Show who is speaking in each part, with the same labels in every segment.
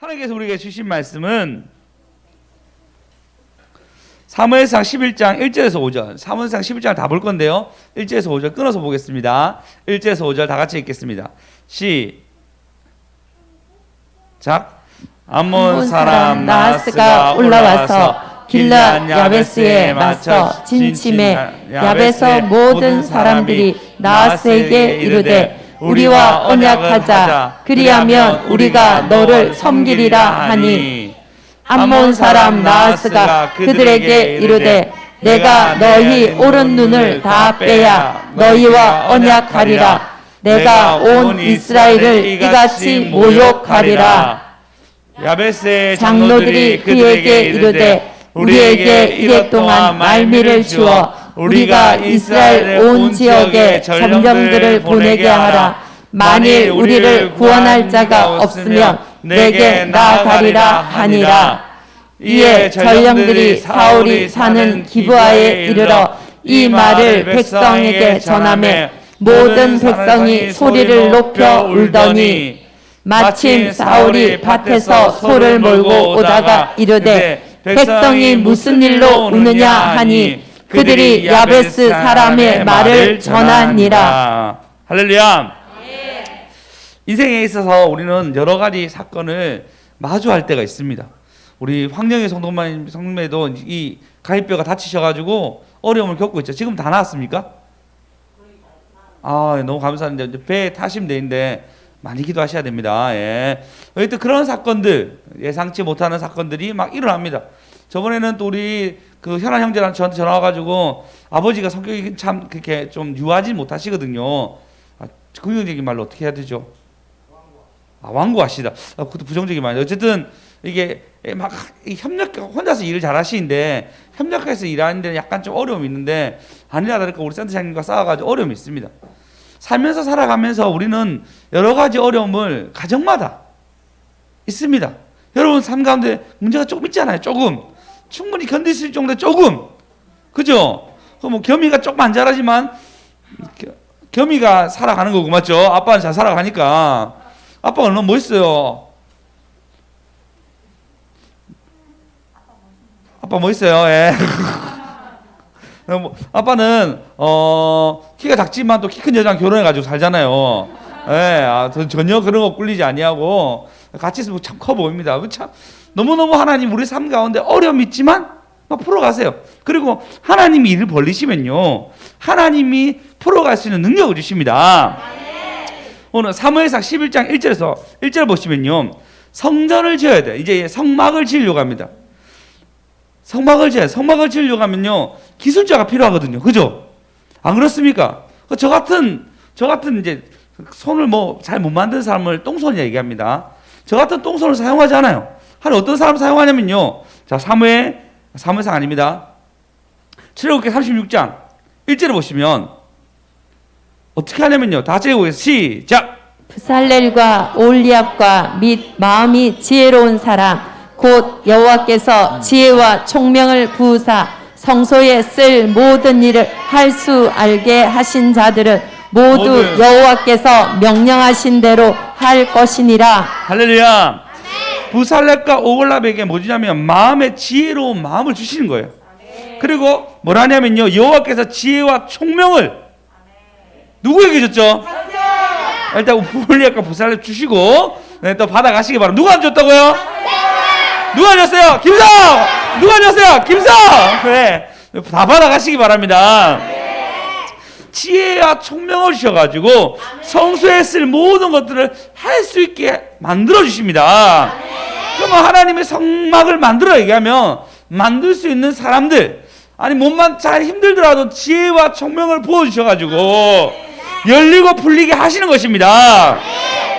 Speaker 1: 하나님께서 우리에게 주신 말씀은 사무엘상 11장 1절에서 5절. 사무엘상 11장을 다 볼 건데요, 1절에서 5절 끊어서 보겠습니다. 1절에서 5절 다 같이 읽겠습니다. 시작. 암몬 사람 나하스가 올라와서 길앗 야베스에 맞서 진침해 야베스 모든 사람들이 나하스에게 이르되 우리와 언약하자, 그리하면 우리가 너를 섬기리라 하니, 암몬 사람 나하스가 그들에게 이르되 내가 너희 오른 눈을 다 빼야 너희와 언약하리라. 내가 온 이스라엘을 이같이 모욕하리라. 야베스의
Speaker 2: 장로들이 그에게 이르되 우리에게 이랫동안 말미를 주어 우리가 이스라엘 온 지역에 전령들을 보내게 하라. 만일 우리를 구원할 자가 없으면 내게 나아가리라 하니라. 이에 전령들이 사울이 사는 기브아에 이르러 이 말을 백성에게 전하매 모든 백성이 소리를 높여 울더니, 마침 사울이 밭에서 소를 몰고 오다가 이르되 백성이 무슨 일로 우느냐 하니 그들이 야베스 사람의 말을 전하니라.
Speaker 1: 할렐루야. 인생에 있어서 우리는 여러 가지 사건을 마주할 때가 있습니다. 우리 황영희 성도님도 이 가입뼈가 다치셔가지고 어려움을 겪고 있죠. 지금 다 나았습니까? 아, 너무 감사한데 배에 타시면 되는데 많이 기도하셔야 됩니다. 예. 또 그런 사건들, 예상치 못하는 사건들이 막 일어납니다. 저번에는 또 우리 그 현안 형제랑 저한테 전화 와가지고 아버지가 성격이 참 그렇게 좀 유하지 못하시거든요. 긍정적인 말로 어떻게 해야 되죠? 완고하시다. 그것도 부정적인 말이에요. 어쨌든 이게 막 협력, 혼자서 일을 잘 하시는데 협력해서 일하는 데는 약간 좀 어려움이 있는데, 아니라 다를까 우리 센터장님과 싸워가지고 어려움이 있습니다. 살면서 살아가면서 우리는 여러 가지 어려움을 가정마다 있습니다. 여러분 삶 가운데 문제가 조금 있잖아요. 조금 충분히 견딜 수 있을 정도의 조금, 그죠? 뭐 겸이가 조금 안 자라지만 겸이가 살아가는 거고, 맞죠? 아빠는 잘 살아가니까. 아빠가 얼마나 멋있어요. 아빠 멋있어요. 예. 아빠는 키가 작지만 또 키 큰 여자랑 결혼해가지고 살잖아요. 예, 전혀 그런 거 꿀리지 아니하고 같이 있으면 참 커 보입니다. 참 너무너무 하나님 우리 삶 가운데 어려움이 있지만 막 풀어가세요. 그리고 하나님이 일을 벌리시면요, 하나님이 풀어갈 수 있는 능력을 주십니다. 오늘 사무엘상 11장 1절에서 1절 보시면요, 성전을 지어야 돼. 이제 성막을 지으려고 합니다. 성막을 지으려고 하면요, 기술자가 필요하거든요. 그죠? 안 그렇습니까? 저 같은 이제 손을 뭐 잘 못 만드는 사람을 똥손이라 얘기합니다. 저 같은 똥손을 사용하지 않아요. 한 어떤 사람 사용하냐면요, 자, 사무엘상 아닙니다. 출애굽기 36장 1절에 보시면 어떻게 하냐면요, 다 제고에서 시작.
Speaker 2: 부살렐과 올리압과 및 마음이 지혜로운 사람 곧 여호와께서 지혜와 총명을 부으사 성소에 쓸 모든 일을 할 수 알게 하신 자들은 모두 여호와께서 명령하신 대로 할 것이니라.
Speaker 1: 할렐루야. 부살렙과 오홀랍에게 뭐냐면 마음의 지혜로운 마음을 주시는 거예요. 그리고 뭐라냐면요, 여호와께서 지혜와 총명을 누구에게 줬죠? 일단 오홀랍과 부살렙 주시고, 네, 또 받아가시기 바랍니다. 누가 안 줬다고요? 누가 줬어요? 김성! 누가 줬어요? 김성! 네, 다 받아가시기 바랍니다. 지혜와 총명을 주셔가지고 성소에 쓸 모든 것들을 할 수 있게 만들어 주십니다. 그러면 하나님의 성막을 만들어 얘기하면 만들 수 있는 사람들, 아니 몸만 잘 힘들더라도 지혜와 총명을 부어주셔가지고 열리고 풀리게 하시는 것입니다.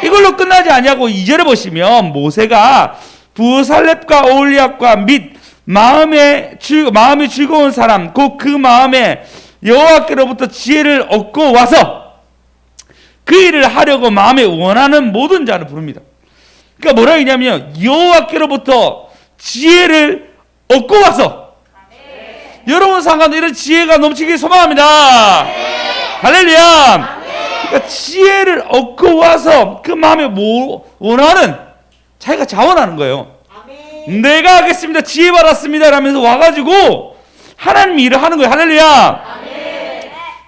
Speaker 1: 이걸로 끝나지 아니하고 2절에 보시면 모세가 부살렙과 오홀리압과 및 마음이 즐거운 사람 곧 그 마음에 여호와께로부터 지혜를 얻고 와서 그 일을 하려고 마음에 원하는 모든 자를 부릅니다. 그러니까 뭐라 했냐면 여호와께로부터 지혜를 얻고 와서, 여러분 상관도 이런 지혜가 넘치길 소망합니다. 할렐루야. 그러니까 지혜를 얻고 와서 그 마음에 원하는 자기가 자원하는 거예요. 내가 하겠습니다. 지혜 받았습니다. 라면서 와가지고 하나님 일을 하는 거예요. 할렐루야.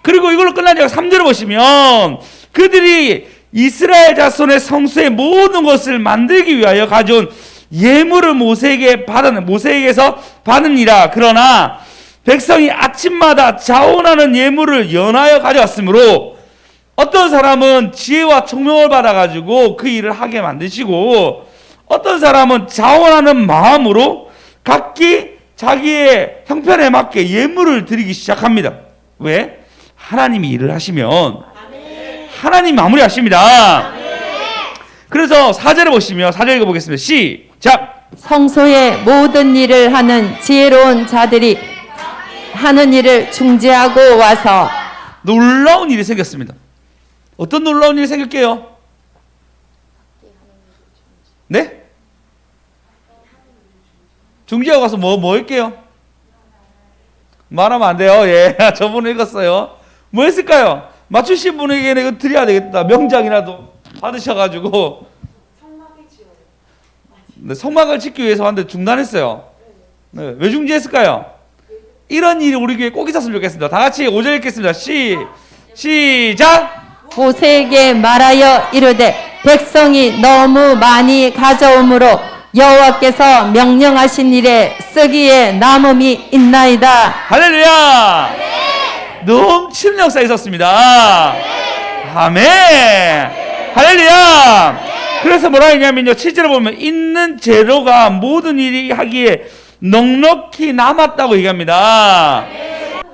Speaker 1: 그리고 이걸로 끝나지 않고 3절을 보시면 그들이 이스라엘 자손의 성소의 모든 것을 만들기 위하여 가져온 예물을 모세에게서 받으니라. 그러나 백성이 아침마다 자원하는 예물을 연하여 가져왔으므로 어떤 사람은 지혜와 총명을 받아가지고 그 일을 하게 만드시고 어떤 사람은 자원하는 마음으로 각기 자기의 형편에 맞게 예물을 드리기 시작합니다. 왜? 하나님이 일을 하시면 하나님이 마무리하십니다. 그래서 4절을 보시면 4절 읽어보겠습니다. 시작.
Speaker 2: 성소의 모든 일을 하는 지혜로운 자들이 하는 일을 중지하고 와서
Speaker 1: 놀라운 일이 생겼습니다. 어떤 놀라운 일이 생길게요? 네? 중지하고 가서 뭐 할게요? 말하면 안 돼요. 예, 저번에 읽었어요. 뭐 했을까요? 맞추신 분에게는 이거 드려야 되겠다. 명장이라도 받으셔가지고 네, 성막을 짓기 위해서 하는데 중단했어요. 네, 왜 중지했을까요? 이런 일이 우리 교회에 꼭 있었으면 좋겠습니다. 다 같이 5절 읽겠습니다. 시작.
Speaker 2: 모세에게 말하여 이르되 백성이 너무 많이 가져오므로 여호와께서 명령하신 일에 쓰기에 남음이 있나이다.
Speaker 1: 할렐루야. 넘치는 역사 있었습니다. 아멘. 할렐루야. 그래서 뭐라 했냐면요, 7절에 보면 있는 재료가 모든 일이 하기에 넉넉히 남았다고 얘기합니다.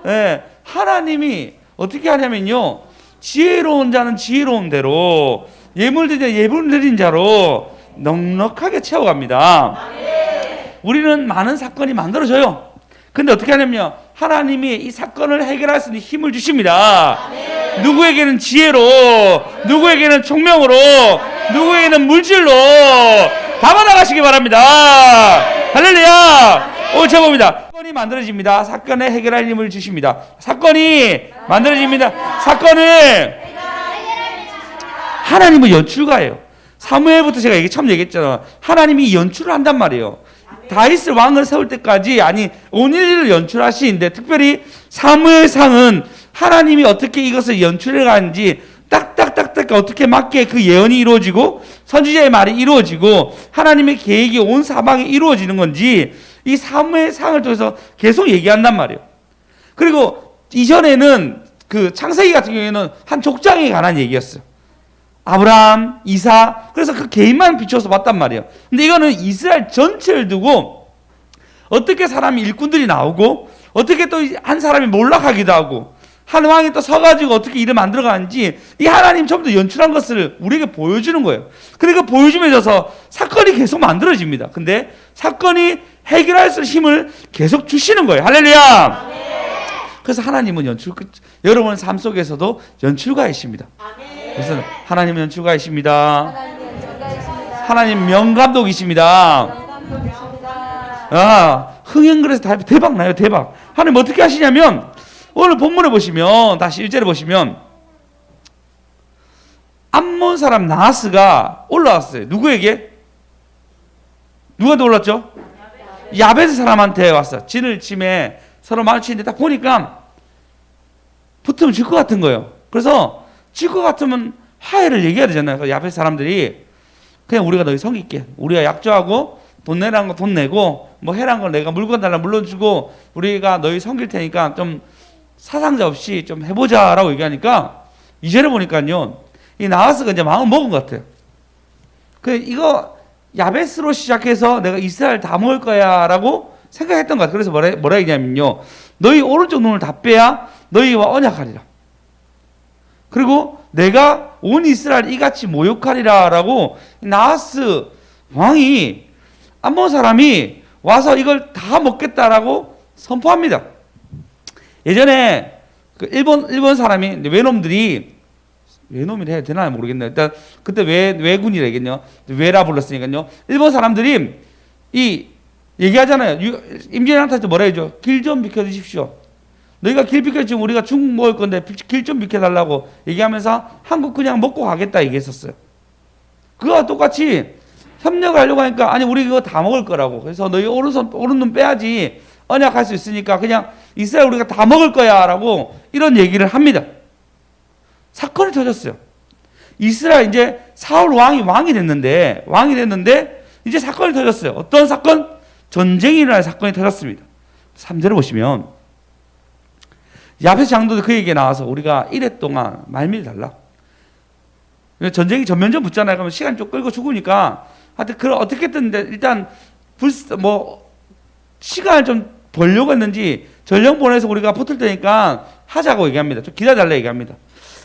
Speaker 1: 네, 하나님이 어떻게 하냐면요, 지혜로운 자는 지혜로운 대로, 예물 드린 자로 넉넉하게 채워갑니다. 우리는 많은 사건이 만들어져요. 근데 어떻게 하냐면요, 하나님이 이 사건을 해결할 수 있는 힘을 주십니다. 누구에게는 지혜로, 누구에게는 총명으로, 누구에게는 물질로 담아나가시기 바랍니다. 할렐루야. 오늘 제목입니다. 사건이 만들어집니다. 사건을 해결할 힘을 주십니다. 사건이 만들어집니다. 사건을 하나님은 연출가예요. 사무엘부터 제가 처음 얘기했잖아요. 하나님이 연출을 한단 말이에요. 다윗을 왕을 세울 때까지, 아니 온일을 연출하시는데, 특별히 사무엘상은 하나님이 어떻게 이것을 연출해 가는지 딱딱딱딱 어떻게 맞게 그 예언이 이루어지고 선지자의 말이 이루어지고 하나님의 계획이 온 사방에 이루어지는 건지 이 사무엘상을 통해서 계속 얘기한단 말이에요. 그리고 이전에는 그 창세기 같은 경우에는 한 족장에 관한 얘기였어요. 아브라함, 이삭, 그래서 그 개인만 비춰서 봤단 말이에요. 근데 이거는 이스라엘 전체를 두고 어떻게 사람이 일꾼들이 나오고 어떻게 또 한 사람이 몰락하기도 하고 한 왕이 또 서가지고 어떻게 일을 만들어가는지 이 하나님 전부 다 연출한 것을 우리에게 보여주는 거예요. 그러니까 보여주면서 사건이 계속 만들어집니다. 근데 사건이 해결할 수 있는 힘을 계속 주시는 거예요. 할렐루야. 그래서 하나님은 여러분 삶 속에서도 연출가이십니다. 그래서 하나님은 연출가이십니다. 하나님 명감독이십니다. 흥행그래서 대박 나요. 대박. 하나님 어떻게 하시냐면 오늘 본문에 보시면 다시 1절에 보시면 암몬 사람 나하스가 올라왔어요. 누구에게? 누구한테 올랐죠? 야베스 사람한테 왔어. 진을 침에 서로 마주치는데 딱 보니까 붙으면 질 것 같은 거예요. 그래서 질 것 같으면 화해를 얘기해야 되잖아요. 그래서 야베스 사람들이 그냥 우리가 너희 섬길게. 우리가 약조하고 돈 내라는 거 돈 내고 뭐 해라는 걸 내가 물건 달라 물론 주고 우리가 너희 섬길 테니까 좀 사상자 없이 좀 해보자라고 얘기하니까 이제를 보니까요, 이 나하스가 이제 마음을 먹은 것 같아요. 이거 야베스로 시작해서 내가 이스라엘 다 먹을 거야라고 생각했던 것 같아요. 그래서 뭐라 얘기냐면요, 너희 오른쪽 눈을 다 빼야 너희와 언약하리라. 그리고 내가 온 이스라엘 이같이 모욕하리라라고 나하스 왕이 암몬 사람이 와서 이걸 다 먹겠다라고 선포합니다. 예전에 그 일본 사람이 외놈들이 외놈이라 해야 되나 모르겠네요. 일단 그때 외군이라 얘기했요. 외라 불렀으니까요. 일본 사람들이 이 얘기하잖아요. 임진왜란한테 뭐라 해줘? 길 좀 비켜주십시오. 너희가 길 비켜주면 우리가 중국 먹을 건데 길 좀 비켜달라고 얘기하면서 한국 그냥 먹고 가겠다 얘기했었어요. 그거와 똑같이 협력하려고 하니까 아니 우리 그거 다 먹을 거라고. 그래서 너희 오른눈 빼야지 언약할 수 있으니까 그냥 이스라엘 우리가 다 먹을 거야 라고 이런 얘기를 합니다. 사건이 터졌어요. 이스라엘 이제 사울 왕이 됐는데 이제 사건이 터졌어요. 어떤 사건? 전쟁이 일어날 사건이 터졌습니다. 3절을 보시면 야베스 장로도 그 얘기에 나와서 우리가 이래 동안 말미를 달라. 전쟁이 전면전 붙잖아요. 그러면 시간 좀 끌고 죽으니까 하여튼 그 어떻게든 일단 시간을 좀 벌려고 했는지 전령 보내서 우리가 붙을 테니까 하자고 얘기합니다. 좀 기다려달라 얘기합니다.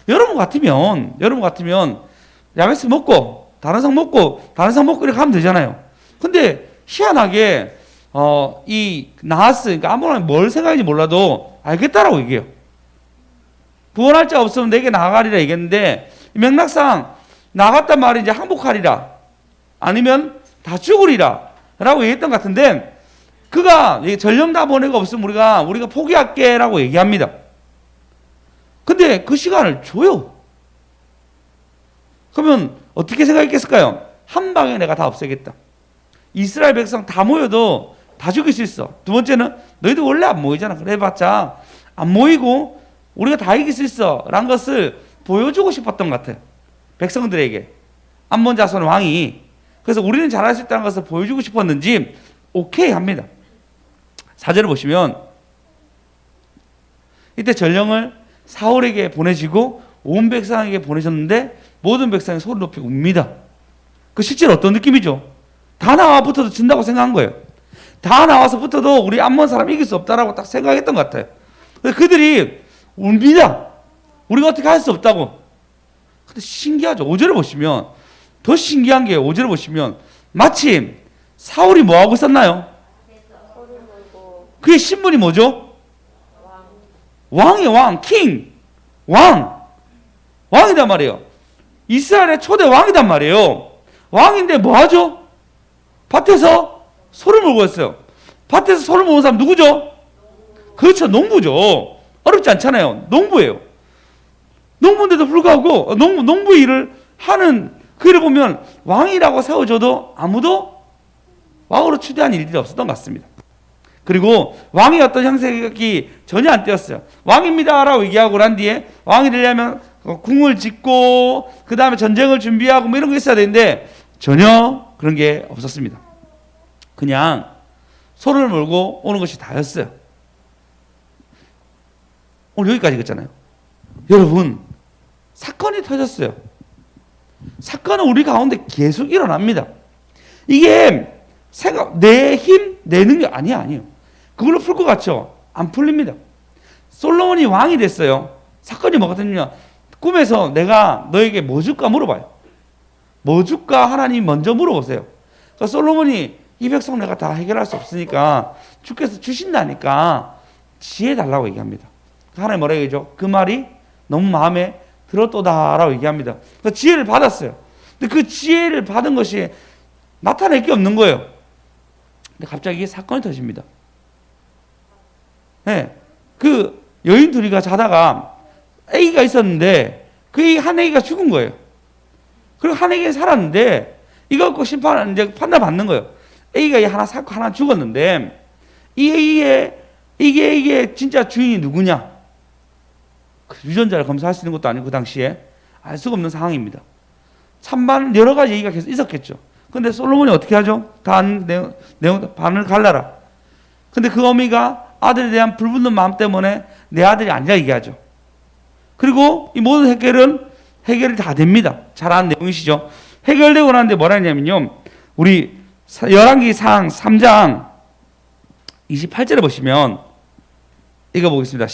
Speaker 1: 여러분 같으면 야베스 먹고 다른 상 먹고 이렇게 하면 되잖아요. 근데 희한하게 이 나하스 그러니까 아무나 뭘 생각인지 몰라도 알겠다라고 얘기해요. 구원할 자 없으면 내게 나가리라 얘기했는데 맥락상 나갔단 말이 이제 항복하리라 아니면 다 죽으리라 라고 얘기했던 것 같은데 그가 전령 다 보내고 없으면 우리가 포기할게 라고 얘기합니다. 근데 그 시간을 줘요. 그러면 어떻게 생각했을까요? 한 방에 내가 다 없애겠다. 이스라엘 백성 다 모여도 다 죽일 수 있어. 두 번째는 너희들 원래 안 모이잖아. 그래봤자 안 모이고 우리가 다 이길 수 있어 라는 것을 보여주고 싶었던 것 같아요. 백성들에게 암몬 자손 왕이. 그래서 우리는 잘할 수 있다는 것을 보여주고 싶었는지 오케이 합니다. 4절을 보시면 이때 전령을 사울에게 보내시고 온 백성에게 보내셨는데 모든 백성이 소리 높이 웁니다. 그 실제로 어떤 느낌이죠? 다 나와 붙어도 진다고 생각한 거예요. 다 나와서 붙어도 우리 암몬 사람 이길 수 없다라고 딱 생각했던 것 같아요. 그들이 웁니다. 우리가 어떻게 할 수 없다고. 근데 신기하죠. 5절을 보시면 더 신기한 게 5절을 보시면 마침 사울이 뭐하고 있었나요? 그의 신분이 뭐죠? 왕이에요. 왕, 킹, 왕이단 말이에요. 이스라엘의 초대 왕이단 말이에요. 왕인데 뭐하죠? 밭에서 소를 몰고 있어요. 밭에서 소를 모는 사람 누구죠? 그렇죠. 농부죠. 어렵지 않잖아요. 농부예요. 농부인데도 불구하고 농부 일을 하는 그를 보면 왕이라고 세워줘도 아무도 왕으로 추대한 일들이 없었던 것 같습니다. 그리고 왕의 어떤 형색이 전혀 안 띄었어요. 왕입니다 라고 얘기하고 난 뒤에 왕이 되려면 궁을 짓고 그 다음에 전쟁을 준비하고 뭐 이런 거 있어야 되는데 전혀 그런 게 없었습니다. 그냥 소를 몰고 오는 것이 다였어요. 오늘 여기까지 읽었잖아요. 여러분, 사건이 터졌어요. 사건은 우리 가운데 계속 일어납니다. 이게 내 힘, 내 능력 아니에요. 그걸로 풀 것 같죠? 안 풀립니다. 솔로몬이 왕이 됐어요. 사건이 뭐거든요. 꿈에서 내가 너에게 뭐 줄까 물어봐요. 뭐 줄까 하나님이 먼저 물어보세요. 그러니까 솔로몬이 이 백성 내가 다 해결할 수 없으니까 주께서 주신다니까 지혜 달라고 얘기합니다. 하나님 뭐라고 얘기하죠? 그 말이 너무 마음에 들었도다라고 얘기합니다. 그러니까 지혜를 받았어요. 근데 그 지혜를 받은 것이 나타낼 게 없는 거예요. 근데 갑자기 이게 사건이 터집니다. 네. 그 여인 둘이가 자다가 아기가 있었는데 그 한 아기가 죽은 거예요. 그리고 한 아기는 살았는데 이거 갖고 심판 이제 판단 받는 거예요. 아기가 하나 죽었는데 이게 진짜 주인이 누구냐? 그 유전자를 검사할 수 있는 것도 아니고 그 당시에 알 수가 없는 상황입니다. 찬반 여러 가지 얘기가 계속 있었겠죠. 근데 솔로몬이 어떻게 하죠? 내용 반을 갈라라. 근데 그 어미가 아들에 대한 불붙는 마음 때문에 내 아들이 아니라 얘기하죠. 그리고 이 모든 해결이 다 됩니다. 잘 아는 내용이시죠. 해결되고 나는데 뭐라 했냐면요. 우리 열왕기상 3장 28절에 보시면 읽어보겠습니다.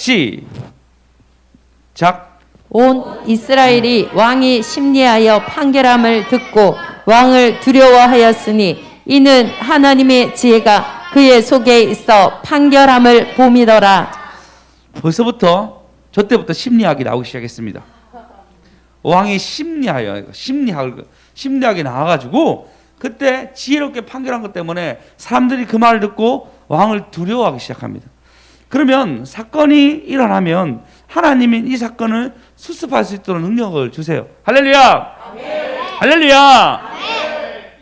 Speaker 1: 시작.
Speaker 2: 온 이스라엘이 왕이 심리하여 판결함을 듣고 왕을 두려워하였으니 이는 하나님의 지혜가 그의 속에 있어 판결함을 봄이더라.
Speaker 1: 벌써부터 저 때부터 심리학이 나오기 시작했습니다. 왕이 심리학이 나와가지고 그때 지혜롭게 판결한 것 때문에 사람들이 그 말을 듣고 왕을 두려워하기 시작합니다. 그러면 사건이 일어나면 하나님은 이 사건을 수습할 수 있도록 능력을 주세요. 할렐루야! 아멘. 할렐루야! 아멘.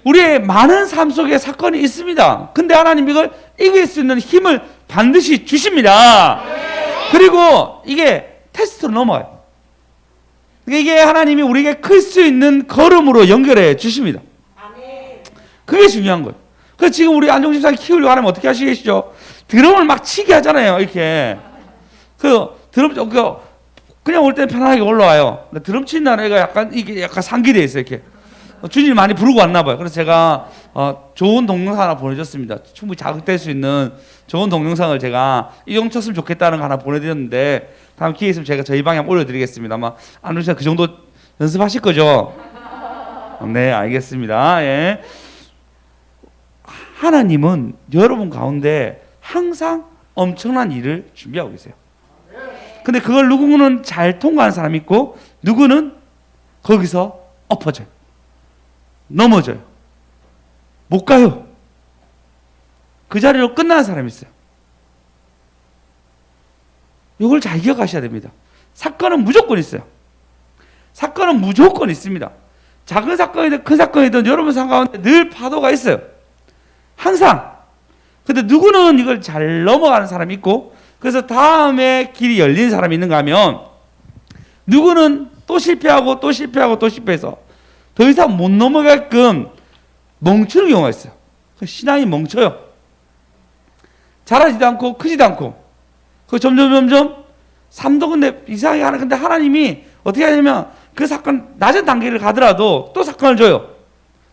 Speaker 1: 우리의 많은 삶 속에 사건이 있습니다. 근데 하나님 이걸 이길 수 있는 힘을 반드시 주십니다. 그리고 이게 테스트로 넘어요. 이게 하나님이 우리에게 클 수 있는 걸음으로 연결해 주십니다. 그게 중요한 거예요. 그래서 지금 우리 안종집사님 키우려고 하면 어떻게 하시겠죠? 드럼을 막 치게 하잖아요. 이렇게. 드럼, 그냥 올 때는 편안하게 올라와요. 근데 드럼 친다는 애가 이게 약간 상기돼 있어요. 이렇게. 주님이 많이 부르고 왔나 봐요. 그래서 제가 좋은 동영상 하나 보내줬습니다. 충분히 자극될 수 있는 좋은 동영상을 제가 이용 쳤으면 좋겠다는 거 하나 보내드렸는데 다음 기회 있으면 제가 저희 방에 올려드리겠습니다. 아마 안주시가 그 정도 연습하실 거죠? 네, 알겠습니다. 예. 하나님은 여러분 가운데 항상 엄청난 일을 준비하고 계세요. 근데 그걸 누구는 잘 통과하는 사람이 있고 누구는 거기서 엎어져요. 넘어져요. 못 가요. 그 자리로 끝나는 사람이 있어요. 이걸 잘 기억하셔야 됩니다. 사건은 무조건 있어요. 사건은 무조건 있습니다. 작은 사건이든 큰 사건이든 여러분 삶 가운데 늘 파도가 있어요. 항상. 근데 누구는 이걸 잘 넘어가는 사람이 있고 그래서 다음에 길이 열린 사람이 있는가 하면 누구는 또 실패하고 또 실패하고 또 실패해서 더 이상 못 넘어가게끔 멈추는 경우가 있어요. 신앙이 멈춰요. 자라지도 않고 크지도 않고 그 점점 삶도 근데 이상하게 하는 근데 하나님이 어떻게 하냐면 그 사건 낮은 단계를 가더라도 또 사건을 줘요.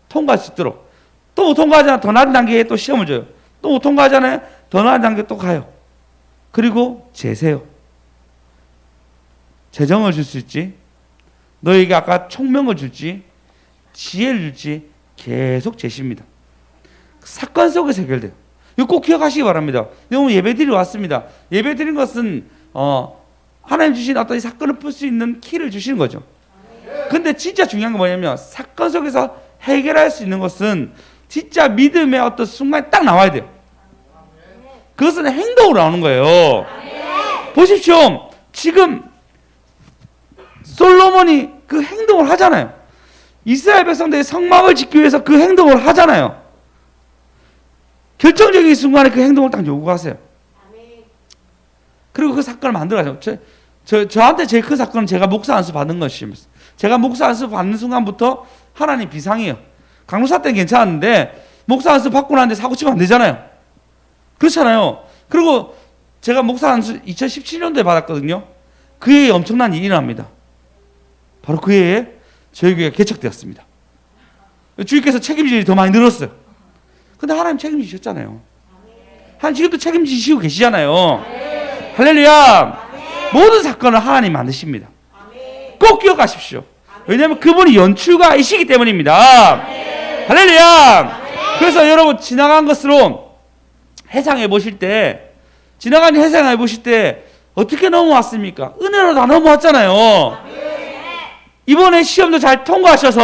Speaker 1: 통과할 수 있도록. 또 못 통과하잖아. 더 낮은 단계에 또 시험을 줘요. 또 못 통과하잖아요. 더 낮은 단계에 또 가요. 그리고 재세요. 재정을 줄 수 있지. 너에게 아까 총명을 줄지. 지혜를 줄지. 계속 재십니다. 사건 속에서 해결돼요. 이거 꼭 기억하시기 바랍니다. 여러분 예배드리러 왔습니다. 예배드린 것은 하나님 주신 어떤 이 사건을 풀 수 있는 키를 주시는 거죠. 근데 진짜 중요한 건 뭐냐면 사건 속에서 해결할 수 있는 것은 진짜 믿음의 어떤 순간에 딱 나와야 돼요. 그것은 행동으로 나오는 거예요. 보십시오. 지금 솔로몬이 그 행동을 하잖아요. 이스라엘 백성들의 성막을 짓기 위해서 그 행동을 하잖아요. 결정적인 순간에 그 행동을 딱 요구하세요. 그리고 그 사건을 만들어가죠. 저한테 제일 큰 사건은 제가 목사 안수 받는 것입니다. 제가 목사 안수 받는 순간부터 하나님 비상이에요. 강루사 때는 괜찮았는데 목사 안수 받고 나는데 사고 치면 안 되잖아요. 그렇잖아요. 그리고 제가 목사 안수 2017년도에 받았거든요. 그 해에 엄청난 일이 일어납니다. 바로 그 해에 저희 교회가 개척되었습니다. 주님께서 책임질 일이 더 많이 늘었어요. 근데 하나님 책임지셨잖아요. 하나님 지금도 책임지시고 계시잖아요. 할렐루야. 모든 사건을 하나님 만드십니다. 꼭 기억하십시오. 왜냐하면 그분이 연출가이시기 때문입니다. 할렐루야. 그래서 여러분 지나간 것으로 해상해 보실 때 지나간 해상해 보실 때 어떻게 넘어왔습니까? 은혜로 다 넘어왔잖아요. 이번에 시험도 잘 통과하셔서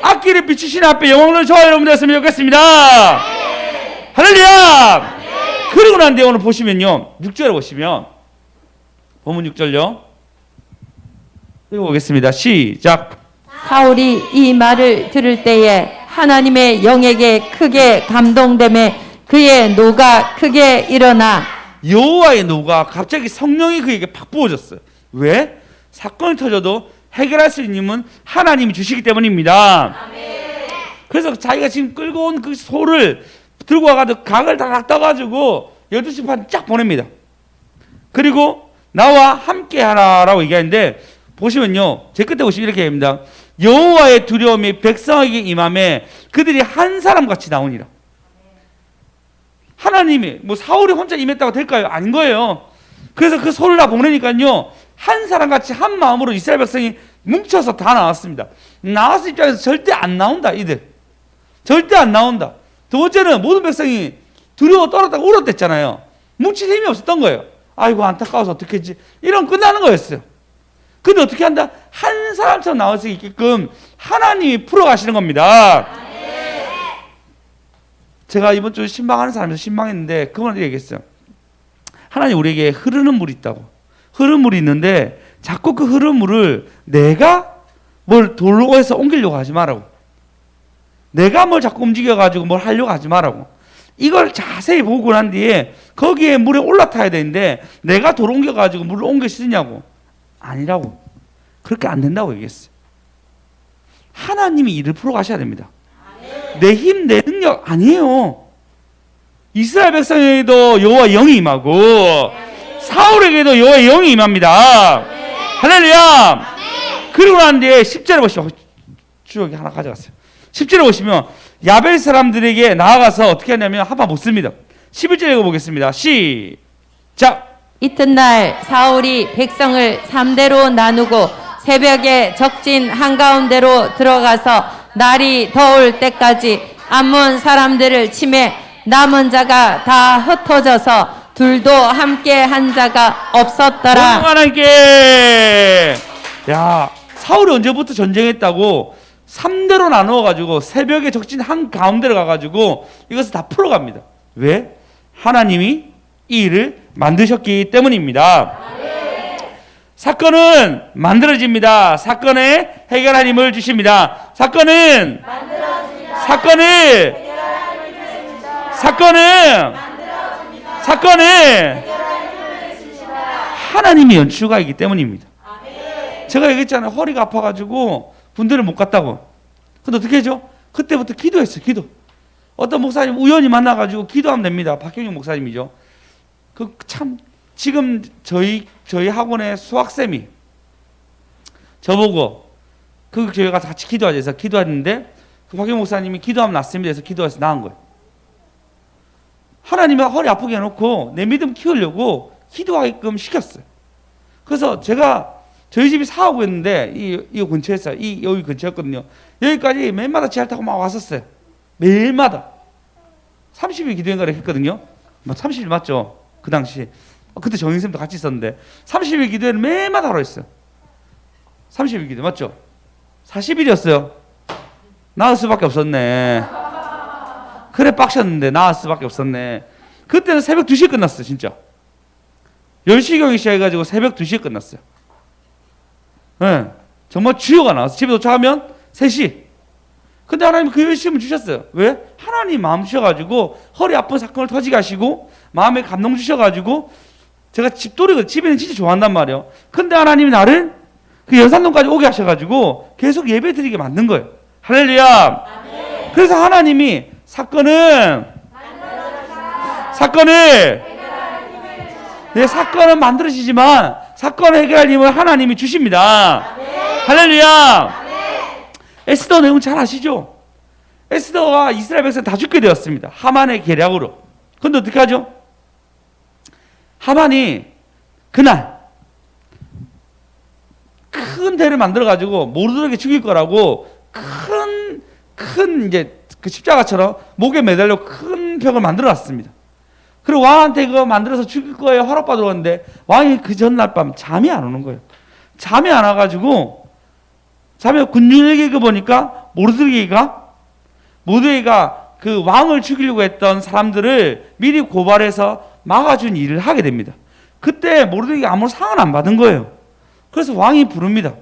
Speaker 1: 앞길을 비추신 앞에 영광을 저와 여러분 되었으면 좋겠습니다. 할렐루야. 그리고 난 뒤에 오늘 보시면요 6절에 보시면 본문 6절요 읽어보겠습니다. 시작.
Speaker 2: 사울이 이 말을 들을 때에 하나님의 영에게 크게 감동되매 그의 노가 크게 일어나
Speaker 1: 여호와의 노가 갑자기 성령이 그에게 팍 부어졌어요. 왜? 사건이 터져도 해결할 수 있는 힘은 하나님이 주시기 때문입니다. 그래서 자기가 지금 끌고 온 그 소를 들고 와가지고 각을 다 떠가지고 12시 반 쫙 보냅니다. 그리고 나와 함께 하라라고 얘기하는데 보시면요 제 끝에 보시면 이렇게 합니다. 여호와의 두려움이 백성에게 임함에 그들이 한 사람같이 나오니라. 하나님이 뭐 사울이 혼자 임했다고 될까요? 아닌 거예요. 그래서 그 소를 다 보내니까요 한 사람같이 한 마음으로 이스라엘 백성이 뭉쳐서 다 나왔습니다. 나왔을 입장에서 절대 안 나온다. 이들 절대 안 나온다. 두 번째는 모든 백성이 두려워 떨었다고 울었댔잖아요. 뭉칠 힘이 없었던 거예요. 아이고 안타까워서 어떻게 했지. 이러면 끝나는 거였어요. 근데 어떻게 한다? 한 사람처럼 나올 수 있게끔 하나님이 풀어가시는 겁니다. 제가 이번 주에 신방하는 사람에서 신방했는데 그분한테 얘기했어요. 하나님 우리에게 흐르는 물이 있다고. 흐르는 물이 있는데 자꾸 그 흐르는 물을 내가 뭘 돌로 해서 옮기려고 하지 말라고. 내가 뭘 자꾸 움직여가지고 뭘 하려고 하지 말라고. 이걸 자세히 보고 난 뒤에 거기에 물에 올라타야 되는데 내가 돌 옮겨가지고 물을 옮겨 쓰냐고. 아니라고. 그렇게 안 된다고 얘기했어요. 하나님이 일을 풀어 가셔야 됩니다. 내 힘, 내 능력 아니에요. 이스라엘 백성에게도 여호와의 영이 임하고 사울에게도 여호와의 영이 임합니다. 할렐루야. 그리고 난 뒤에 10절에 보시면 주역이 하나 가져갔어요. 10절에 보시면 야벨 사람들에게 나아가서 어떻게 하냐면 한번 못 씁니다. 11절 읽어보겠습니다. 시작.
Speaker 2: 이튿날 사울이 백성을 3대로 나누고 새벽에 적진 한가운데로 들어가서 날이 더울 때까지 암몬 사람들을 치매 남은 자가 다 흩어져서 둘도 함께 한 자가 없었더라.
Speaker 1: 하나님께. 야, 사울이 언제부터 전쟁했다고 3대로 나누어가지고 새벽에 적진 한가운데로 가가지고 이것을 다 풀어갑니다. 왜? 하나님이 이 일을 만드셨기 때문입니다. 사건은 만들어집니다. 사건에 해결할 힘을 주십니다. 사건은 만들어집니다. 사건은 하나님의 연출가이기 때문입니다. 제가 얘기했잖아요. 허리가 아파가지고 군대를 못 갔다고. 근데 어떻게 하죠? 그때부터 기도했어요. 기도. 어떤 목사님 우연히 만나가지고 기도하면 됩니다. 박경영 목사님이죠. 그 참 지금 저희 학원의 수학쌤이 저보고 저희가 같이 기도하자 해서 기도했는데 그 박경영 목사님이 기도하면 낫습니다 해서 기도해서 나은 거예요. 하나님이 허리 아프게 해놓고 내 믿음 키우려고 기도하게끔 시켰어요. 그래서 제가 저희 집이 사하고 있는데 이 근처였어요. 여기 근처였거든요. 여기까지 매일마다 지하철 타고 막 왔었어요. 매일마다 30일 기도회를 했거든요. 30일 맞죠? 그 당시 그때 정인쌤도 같이 있었는데 30일 기도회를 매일마다 하러 했어요. 30일 기도 맞죠? 40일이었어요. 나을 수밖에 없었네. 그래 빡셨는데 나을 수밖에 없었네. 그때는 새벽 2시에 끝났어요. 진짜 10시경에 시작해가지고 새벽 2시에 끝났어요. 네, 정말 주요가 나와서 집에 도착하면 3시. 근데 하나님 그 열심을 주셨어요. 왜? 하나님 마음 주셔가지고 허리 아픈 사건을 터지게 하시고 마음에 감동 주셔가지고 제가 집돌이거든요. 집에는 진짜 좋아한단 말이에요. 근데 하나님이 나를 그 연산동까지 오게 하셔가지고 계속 예배 드리게 만든 거예요. 할렐루야. 그래서 하나님이 사건은 만들어지지만 사건을 해결할 힘을 하나님이 주십니다. 할렐루야. 에스더 내용 잘 아시죠? 에스더가 이스라엘 백성 다 죽게 되었습니다. 하만의 계략으로. 그런데 어떻게 하죠? 하만이 그날 큰 대를 만들어 가지고 모르드에게 죽일 거라고 큰 이제 그 십자가처럼 목에 매달려 큰 벽을 만들어 놨습니다. 그리고 왕한테 그거 만들어서 죽일 거예요 허락받으러 갔는데 왕이 그 전날 밤 잠이 안 오는 거예요. 잠이 안 와가지고 군중에게 보니까 모르드게가 그 왕을 죽이려고 했던 사람들을 미리 고발해서 막아준 일을 하게 됩니다. 그때 모르드게가 아무 상을 안 받은 거예요. 그래서 왕이 부릅니다.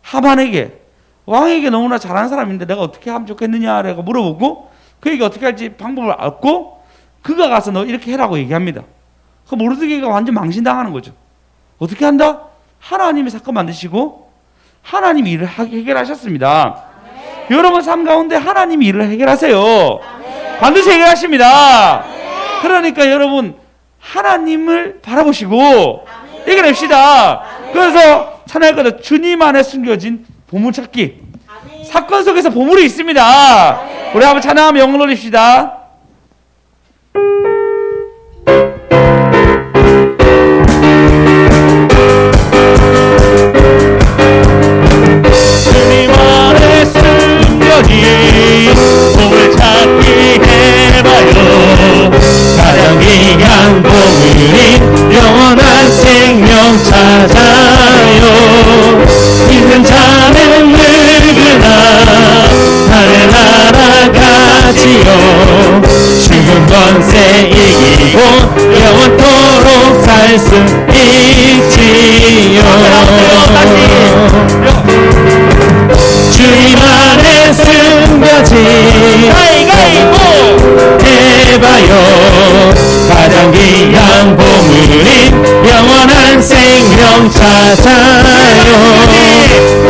Speaker 1: 하만에게. 왕에게 너무나 잘하는 사람인데 내가 어떻게 하면 좋겠느냐라고 물어보고 그에게 어떻게 할지 방법을 알고 그가 가서 너 이렇게 해라고 얘기합니다. 그 모르드게가 완전 망신당하는 거죠. 어떻게 한다? 하나님이 사건 만드시고 하나님이 일을 해결하셨습니다. 여러분 삶 가운데 하나님이 일을 해결하세요. 반드시 해결하십니다. 그러니까 여러분 하나님을 바라보시고 해결합시다. 그래서 찬양할 거다. 주님 안에 숨겨진 보물찾기. 사건 속에서 보물이 있습니다. 우리 한번 찬양하며 영광 돌립시다. 주님 안에 숨겨진 보물찾기 해봐요. 가장 귀한 보물인 영원한 생명 찾아요. 있는 자는 누구나 하늘 날아가지요. 죽은 권세 이기고 영원토록 살 수 있지요. 주님 안에 숨겨진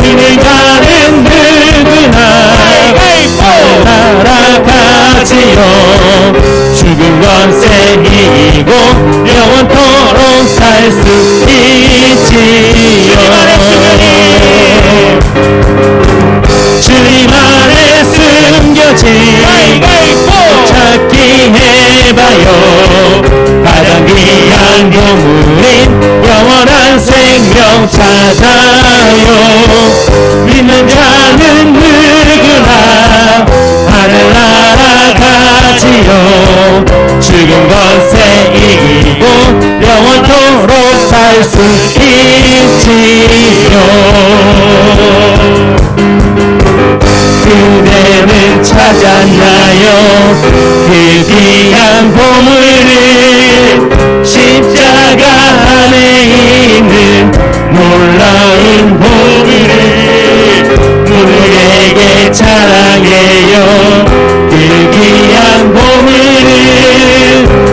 Speaker 3: 믿는 자는 누구나 날아가지요. 죽은 건 셈이고 영원토록 살 수 있지요. 주님 안에 숨겨진 찾기 해봐요. 가장 귀한 보물인 영원한 생명 찾아요. 믿는 자는 누구나 하늘 날아가지요. 죽은 것에 이기고 영원토록 살 수 있지요. 그대는 찾았나요? 그 귀한 보물을 십자가 안에 있는 놀라운 보물을 누구에게 자랑해요. 그 귀한 보물을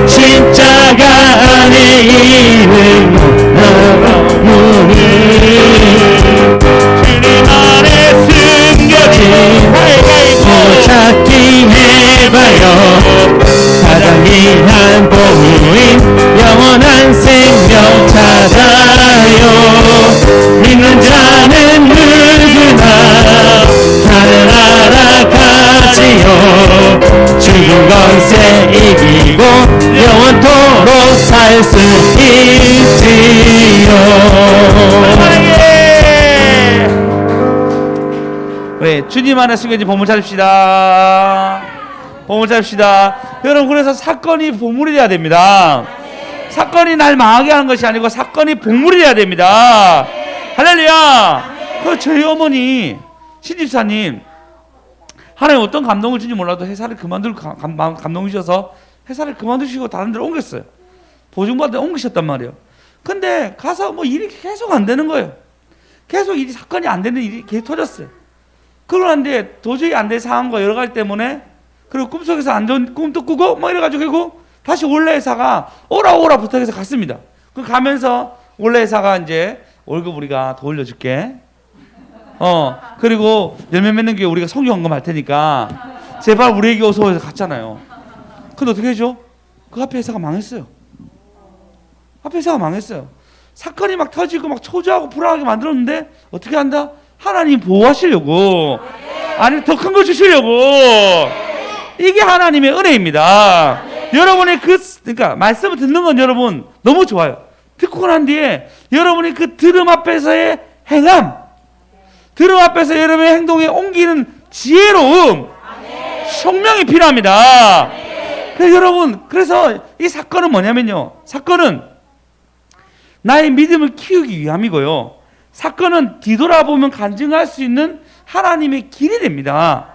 Speaker 3: 십자가 안에 있는 놀라운 보물 주님 안에 숨겨진 찾기 해봐요. 가장 귀한 보물인 영원한 생명 찾아요. 믿는 자는 누구나 하늘 날아가지요. 죽은 것에 이기고 영원토록 살 수 있지요.
Speaker 1: 네, 주님 안에 숨겨진 보물 찾읍시다. 보물 찾읍시다. 여러분, 그래서 사건이 보물이 돼야 됩니다. 사건이 날 망하게 하는 것이 아니고 사건이 보물이 돼야 됩니다. 할렐루야. 그 저희 어머니 신집사님, 하나님 어떤 감동을 주는지 몰라도 회사를 그만두고 감동을 주셔서 회사를 그만두시고 다른 데로 옮겼어요. 보증받을 때 옮기셨단 말이에요. 근데 가서 뭐 일이 계속 안 되는 거예요. 계속 일이 사건이 안 되는 일이 계속 터졌어요. 그러는데 도저히 안 될 상황과 여러 가지 때문에, 그리고 꿈속에서 안 좋은 꿈도 꾸고 뭐 이래가지고 결국 다시 원래 회사가 오라 부탁해서 갔습니다. 그 가면서 원래 회사가 이제 월급 우리가 더 올려줄게. 그리고 열매 맺는 게 우리가 성경헌금 할 테니까 제발 우리에게 어서 해서 갔잖아요. 근데 어떻게 해줘? 그 앞에 회사가 망했어요. 앞에 회사가 망했어요. 사건이 막 터지고 막 초조하고 불안하게 만들었는데 어떻게 한다? 하나님 보호하시려고, 아니 더 큰 거 주시려고. 이게 하나님의 은혜입니다. 여러분이 그러니까 말씀을 듣는 건 여러분 너무 좋아요. 듣고 난 뒤에 여러분이 그 들음 앞에서의 행함, 들음 앞에서 여러분의 행동에 옮기는 지혜로움, 총명이 필요합니다. 그래서 여러분, 그래서 이 사건은 뭐냐면요, 사건은 나의 믿음을 키우기 위함이고요, 사건은 뒤돌아보면 간증할 수 있는 하나님의 길이 됩니다.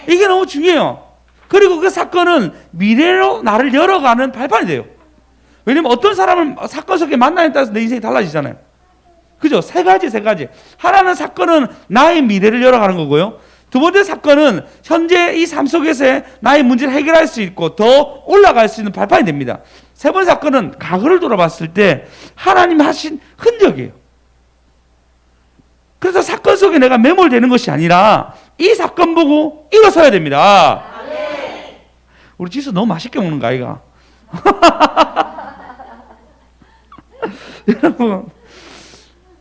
Speaker 1: 이게 너무 중요해요. 그리고 그 사건은 미래로 나를 열어가는 발판이 돼요. 왜냐면 어떤 사람을 사건 속에 만나에 따라서 내 인생이 달라지잖아요. 그죠? 세 가지. 하나는 사건은 나의 미래를 열어가는 거고요. 두 번째 사건은 현재 이 삶 속에서의 나의 문제를 해결할 수 있고 더 올라갈 수 있는 발판이 됩니다. 세 번째 사건은 과거를 돌아봤을 때 하나님이 하신 흔적이에요. 그래서 사건 속에 내가 매몰되는 것이 아니라 이 사건 보고 일어서야 됩니다. 우리 지수 너무 맛있게 먹는 거 아이가? 여러분,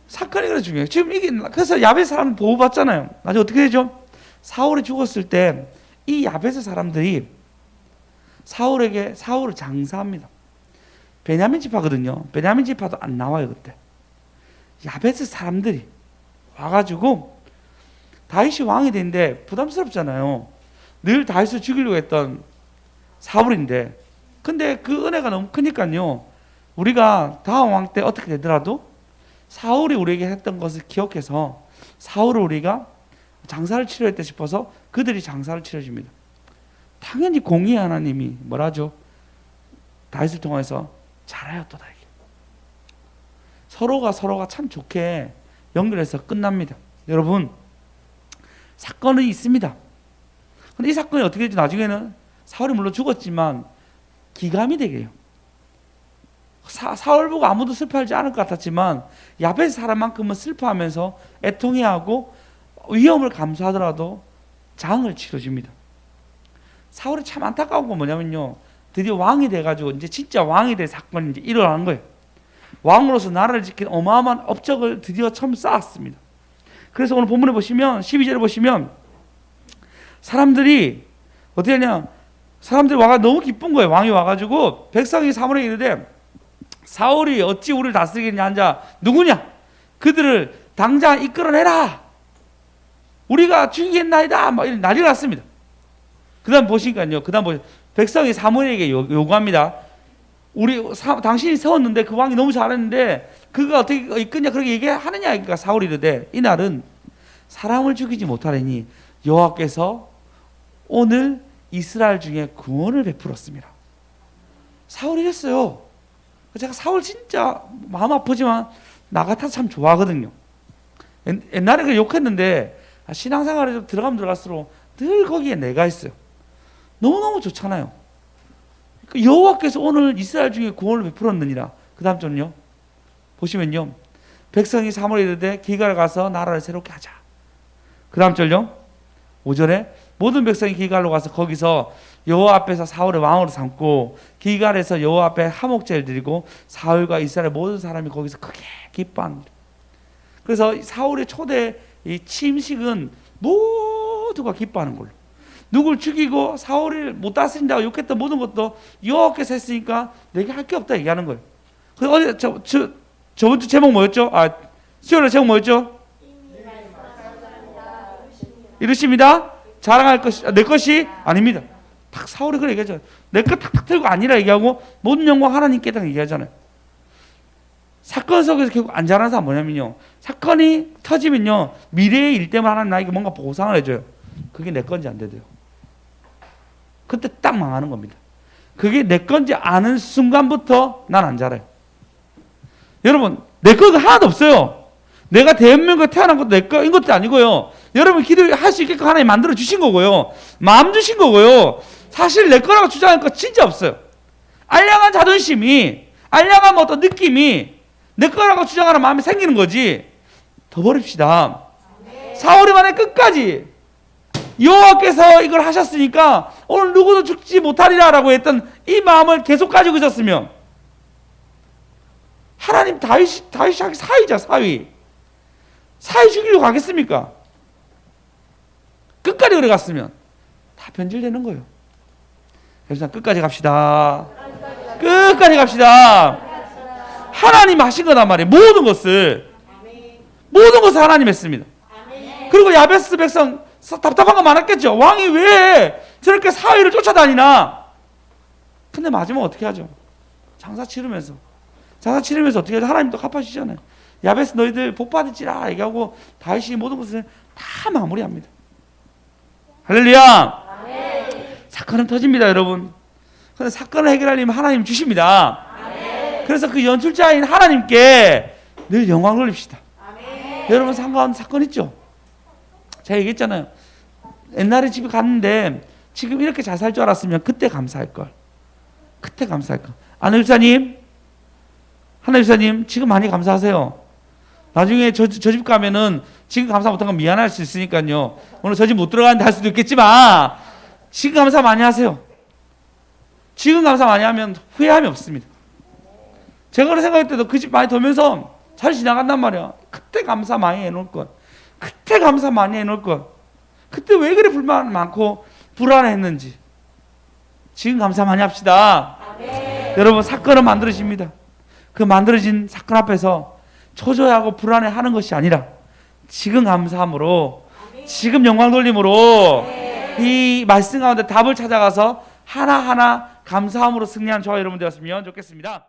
Speaker 1: 사건이 그래 중요해요. 지금 이게 그래서 야베스 사람 보호받잖아요. 나중에 어떻게 되죠? 사울이 죽었을 때 이 야베스 사람들이 사울을 장사합니다. 베냐민 지파거든요. 베냐민 지파도 안 나와요 그때. 야베스 사람들이 와가지고 다윗이 왕이 됐는데 부담스럽잖아요. 늘 다윗을 죽이려고 했던 사울인데, 근데 그 은혜가 너무 크니까요, 우리가 다음 왕 때 어떻게 되더라도 사울이 우리에게 했던 것을 기억해서 사울을 우리가 장사를 치료했다 싶어서 그들이 장사를 치러줍니다. 당연히 공의의 하나님이 뭐라죠? 다윗을 통해서 잘하였도다. 서로가 참 좋게 연결해서 끝납니다. 여러분, 사건은 있습니다. 근데 이 사건이 어떻게 되지? 나중에는 사울이 물론 죽었지만 기감이 되게 해요. 사울 보고 아무도 슬퍼하지 않을 것 같았지만 야벳 사람만큼은 슬퍼하면서 애통해하고 위험을 감수하더라도 장을 치러줍니다. 사울이 참 안타까운 건 뭐냐면요, 드디어 왕이 돼가지고 이제 진짜 왕이 될 사건이 이제 일어나는 거예요. 왕으로서 나라를 지키는 어마어마한 업적을 드디어 처음 쌓았습니다. 그래서 오늘 본문에 보시면 12절에 보시면 사람들이 어떻게 하냐, 사람들이 와가 너무 기쁜 거예요. 왕이 와가지고 백성이 사무엘에게 이르되 사울이 어찌 우리를 다스리겠냐 한 자 누구냐, 그들을 당장 이끌어내라, 우리가 죽이겠나이다, 막 이런 난리가 났습니다. 그 다음 보시니까요, 그 다음 보시 백성이 사무엘에게 요구합니다. 당신이 세웠는데 그 왕이 너무 잘했는데 그가 어떻게 이끄냐, 그렇게 얘기하느냐. 그러니까 사울이 이르되 이날은 사람을 죽이지 못하리니 여호와께서 오늘 이스라엘 중에 구원을 베풀었습니다. 사울이 이랬어요. 제가 사울 진짜 마음 아프지만 나 같아서 참 좋아하거든요. 옛날에 그 욕했는데 신앙생활에 좀 들어가면 들어갈수록 늘 거기에 내가 있어요. 너무너무 좋잖아요. 여호와께서 오늘 이스라엘 중에 구원을 베풀었느니라. 그 다음 절은요, 보시면요, 백성이 사무엘에 이르되 길갈에 가서 나라를 새롭게 하자. 그 다음 절요, 5절에 모든 백성이 길갈로 가서 거기서 여호와 앞에서 사울을 왕으로 삼고 길갈에서 여호와 앞에 화목제를 드리고 사울과 이스라엘 모든 사람이 거기서 크게 기뻐합니다. 그래서 사울의 초대 이 침식은 모두가 기뻐하는 걸로, 누굴 죽이고 사울을 못 다스린다고 욕했던 모든 것도 여호와께서 했으니까 내게 할 게 없다 얘기하는 거예요. 그래서 저번 주 제목 뭐였죠? 수요일에 제목 뭐였죠? 이르십니다. 자랑할 것이 내 것이 아닙니다. 딱 사울이 그래 얘기하잖아요. 내 것 탁탁 들고 아니라 얘기하고 모든 영광 하나님께 딱 얘기하잖아요. 사건 속에서 결국 안 잘하는 사람 뭐냐면요, 사건이 터지면요 미래의 일 때문에 하나님 나에게 뭔가 보상을 해줘요. 그게 내 건지 안 돼도요. 그때 딱 망하는 겁니다. 그게 내 건지 아는 순간부터 난 안 자라요. 여러분, 내 거가 하나도 없어요. 내가 대한민국에 태어난 것도 내 거인 것도 아니고요. 여러분 기도할 수 있게끔 하나님 만들어 주신 거고요. 마음 주신 거고요. 사실 내 거라고 주장할 거 진짜 없어요. 알량한 자존심이, 알량한 어떤 느낌이 내 거라고 주장하는 마음이 생기는 거지. 더 버립시다. 사울이 만약 끝까지 여호와께서 이걸 하셨으니까 오늘 누구도 죽지 못하리라라고 했던 이 마음을 계속 가지고 있었으면, 하나님 다윗이 사위자 사위 죽이려고 가겠습니까? 끝까지 그래 갔으면 다 변질되는 거예요. 그래서 끝까지 갑시다. 끝까지 갑시다. 하나님 하신 거단 말이에요. 모든 것을 하나님 했습니다. 그리고 야베스 백성 답답한 거 많았겠죠. 왕이 왜 저렇게 사위를 쫓아다니나. 근데 마지막 어떻게 하죠? 장사 치르면서 어떻게 하죠? 하나님도 갚아주시잖아요. 야베스 너희들 복 받을지라 얘기하고 다윗이 모든 것을 다 마무리합니다. 할렐루야. 사건은 터집니다, 여러분. 근데 사건을 해결하려면 하나님 주십니다. 그래서 그 연출자인 하나님께 늘 영광 돌립시다. 여러분 상가운데 사건 있죠? 제가 얘기했잖아요. 옛날에 집에 갔는데 지금 이렇게 잘 살 줄 알았으면 그때 감사할 걸. 하나 집사님 지금 많이 감사하세요. 나중에 저 집 가면은 지금 감사 못한 건 미안할 수 있으니까요. 오늘 저 집 못 들어가는데 할 수도 있겠지만 지금 감사 많이 하세요. 지금 감사 많이 하면 후회함이 없습니다. 제가 그런 생각할 때도 그 집 많이 돌면서 잘 지나간단 말이야. 그때 감사 많이 해놓을 것. 그때 왜 그래 불만 많고 불안했는지. 지금 감사 많이 합시다. 여러분 사건은 만들어집니다. 그 만들어진 사건 앞에서 초조해하고 불안해하는 것이 아니라 지금 감사함으로, 지금 영광 돌림으로 이 말씀 가운데 답을 찾아가서 하나하나 감사함으로 승리하는 저와 여러분 되었으면 좋겠습니다.